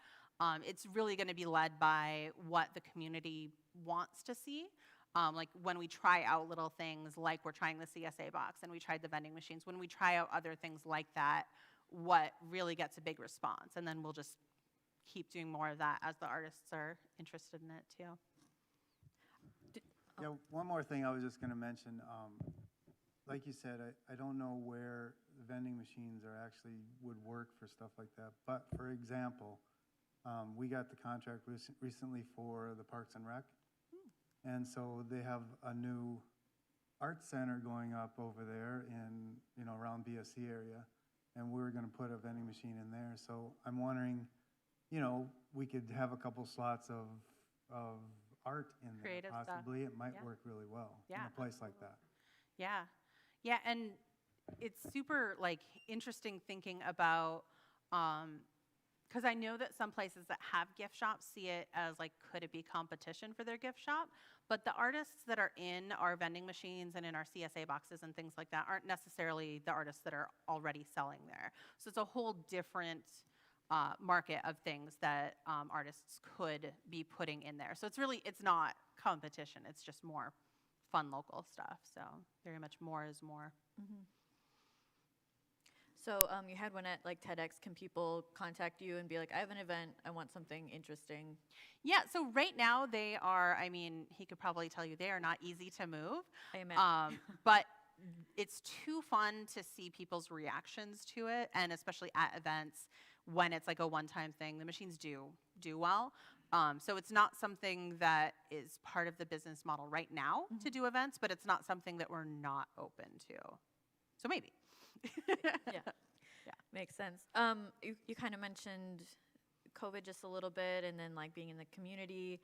It's really going to be led by what the community wants to see. Like when we try out little things like we're trying the CSA box and we tried the vending machines, when we try out other things like that, what really gets a big response. And then we'll just keep doing more of that as the artists are interested in it too. yeah, one more thing I was just going to mention. Like you said, I don't know where the vending machines actually would work for stuff like that. But for example, we got the contract recently for the Parks and Rec. And so they have a new art center going up over there in, around BSC area. And we're going to put a vending machine in there. So I'm wondering, we could have a couple slots of art in there. Creative stuff. Possibly. It might Yeah. work really well in Yeah. a place like that. Yeah. Yeah, and it's super like interesting thinking about, because I know that some places that have gift shops see it as like, could it be competition for their gift shop? But the artists that are in our vending machines and in our CSA boxes and things like that aren't necessarily the artists that are already selling there. So it's a whole different market of things that artists could be putting in there. So it's not competition. It's just more fun local stuff. So very much more is more. Mm-hmm. So you had one at like TEDx. Can people contact you and be like, I have an event, I want something interesting? Yeah, so right now they are, I mean, he could probably tell you they are not easy to move. I imagine. But it's too fun to see people's reactions to it, and especially at events when it's like a one-time thing. The machines do well. So it's not something that is part of the business model right now to do events, but it's not something that we're not open to. So maybe. Yeah, makes sense. You kind of mentioned COVID just a little bit, and then like being in the community.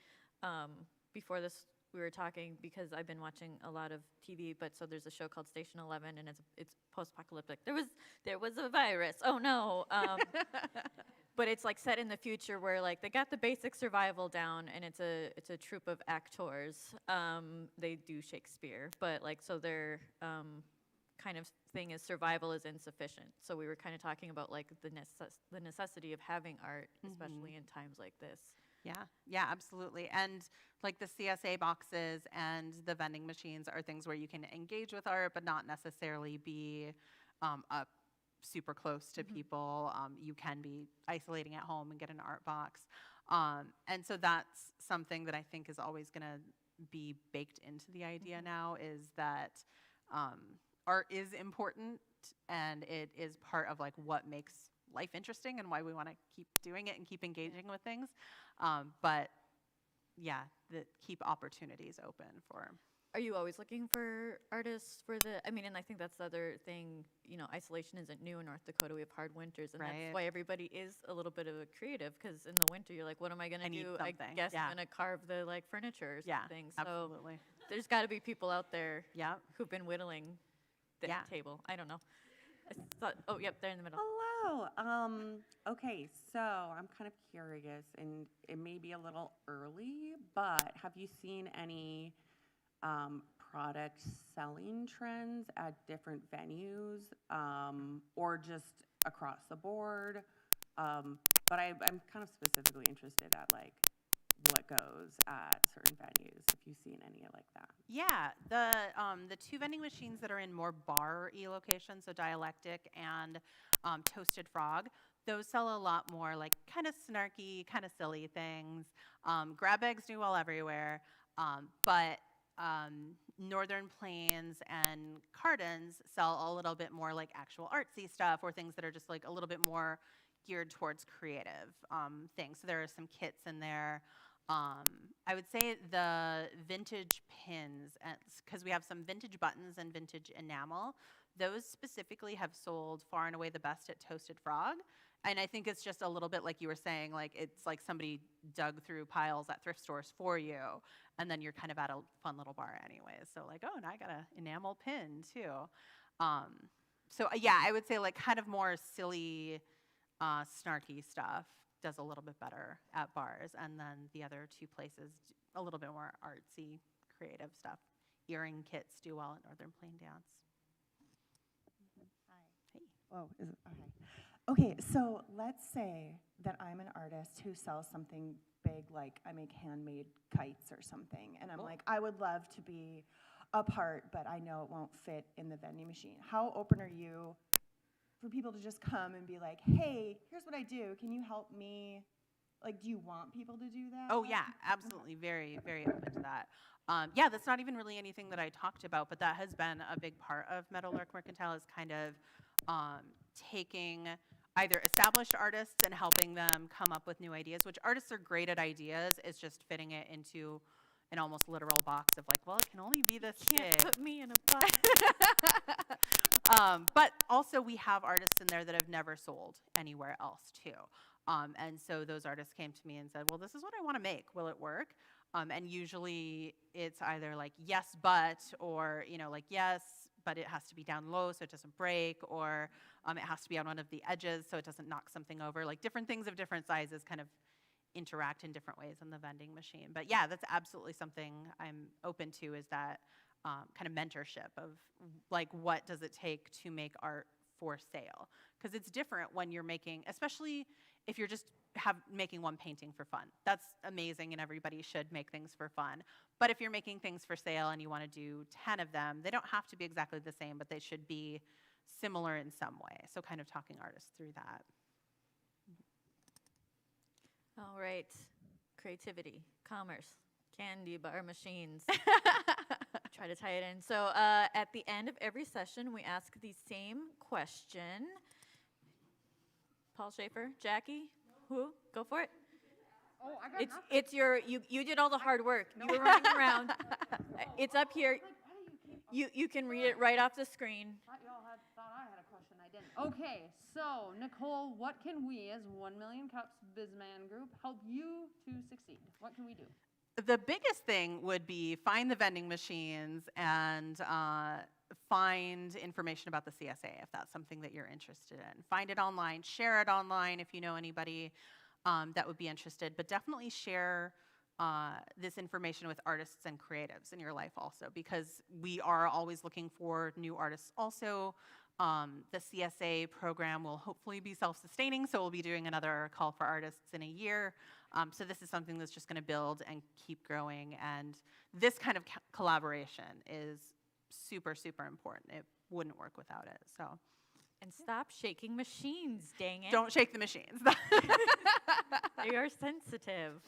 Before this, we were talking because I've been watching a lot of TV, but so there's a show called Station 11, and it's post-apocalyptic. There was a virus. Oh no. But it's like set in the future where like they got the basic survival down, and it's a troupe of actors. They do Shakespeare, but like so their kind of thing is survival is insufficient. So we were kind of talking about like the necessity of having art, especially in times like this. Yeah, absolutely. And like the CSA boxes and the vending machines are things where you can engage with art, but not necessarily be up super close to people. You can be isolating at home and get an art box. And so that's something that I think is always going to be baked into the idea now, is that art is important, and it is part of like what makes life interesting and why we want to keep doing it and keep engaging with things. But yeah, keep opportunities open for. Are you always looking for artists for I mean, and I think that's the other thing, isolation isn't new in North Dakota. We have hard winters, and that's why everybody is a little bit of a creative, because in the winter, you're like, what am I going to do? I guess I'm going to carve the like furniture or something. So absolutely. There's got to be people out there who've been whittling the table. I don't know. Oh, yep, they're in the middle. Hello. Okay, so I'm kind of curious, and it may be a little early, but have you seen any product selling trends at different venues, or just across the board? But I'm kind of specifically interested at like what goes at certain venues, if you've seen any like that. Yeah, the two vending machines that are in more bar-y locations, so Dialectic and Toasted Frog, those sell a lot more like kind of snarky, kind of silly things. Grab bags do well everywhere, but Northern Plains and Cardin's sell a little bit more like actual artsy stuff, or things that are just like a little bit more geared towards creative things. So there are some kits in there. I would say the vintage pins, because we have some vintage buttons and vintage enamel, those specifically have sold far and away the best at Toasted Frog. And I think it's just a little bit like you were saying, like it's like somebody dug through piles at thrift stores for you, and then you're kind of at a fun little bar anyways. So like, oh, and I got an enamel pin too. So yeah, I would say like kind of more silly, snarky stuff does a little bit better at bars, and then the other two places a little bit more artsy, creative stuff. Earring kits do well at Northern Plain Dance. Hi. Hey. Oh, is it? Okay, so let's say that I'm an artist who sells something big, like I make handmade kites or something, and I'm like, I would love to be a part, but I know it won't fit in the vending machine. How open are you for people to just come and be like, hey, here's what I do, can you help me? Like, do you want people to do that? Oh yeah, absolutely, very, very open to that. Yeah, that's not even really anything that I talked about, but that has been a big part of Meadowlark Mercantile, is kind of taking either established artists and helping them come up with new ideas, which artists are great at ideas. It's just fitting it into an almost literal box of like, well, it can only be this You can't big. put me in a box. But also we have artists in there that have never sold anywhere else too. And so those artists came to me and said, well, this is what I want to make. Will it work? And usually it's either like, yes, but, or, like, yes, but it has to be down low so it doesn't break, or it has to be on one of the edges so it doesn't knock something over. Like different things of different sizes kind of interact in different ways in the vending machine. But yeah, that's absolutely something I'm open to, is that kind of mentorship of like, what does it take to make art for sale? Because it's different when you're making, especially if you're just making one painting for fun. That's amazing, and everybody should make things for fun. But if you're making things for sale and you want to do 10 of them, they don't have to be exactly the same, but they should be similar in some way. So kind of talking artists through that. All right. Creativity, commerce, candy bar machines. Try to tie it in. So at the end of every session, we ask the same question. Paul Schaefer, Jackie, who? Go for it. Oh, I got nothing. It's you did all the hard work. You were running around. It's up here. You can read it right off the screen. Thought I had a question, I didn't. Okay, so Nicole, what can we as 1 Million Cups Bizman Group help you to succeed? What can we do? The biggest thing would be find the vending machines and find information about the CSA if that's something that you're interested in. Find it online, share it online if you know anybody that would be interested, but definitely share this information with artists and creatives in your life also, because we are always looking for new artists also. The CSA program will hopefully be self-sustaining, so we'll be doing another call for artists in a year. So this is something that's just going to build and keep growing, and this kind of collaboration is super, super important. It wouldn't work without it. So. And stop shaking machines, dang it. Don't shake the machines. They are sensitive.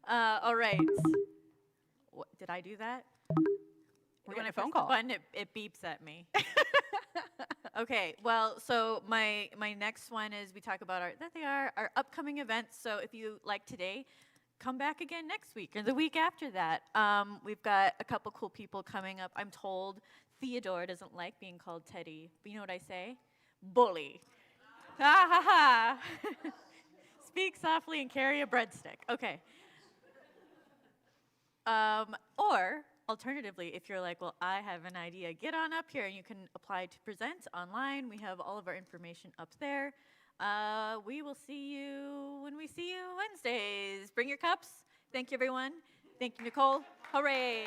All right. Did I do that? We're getting a press phone the call. button, it beeps at me. Okay, well, so my next one is, we talk about our upcoming events. So if you like today, come back again next week or the week after that. We've got a couple cool people coming up. I'm told Theodore doesn't like being called Teddy. But you know what I say? Bully. Ha ha ha. Speak softly and carry a breadstick. Okay. Or alternatively, if you're like, well, I have an idea, get on up here and you can apply to present online. We have all of our information up there. We will see you when we see you Wednesdays. Bring your cups. Thank you, everyone. Thank you, Nicole. Hooray.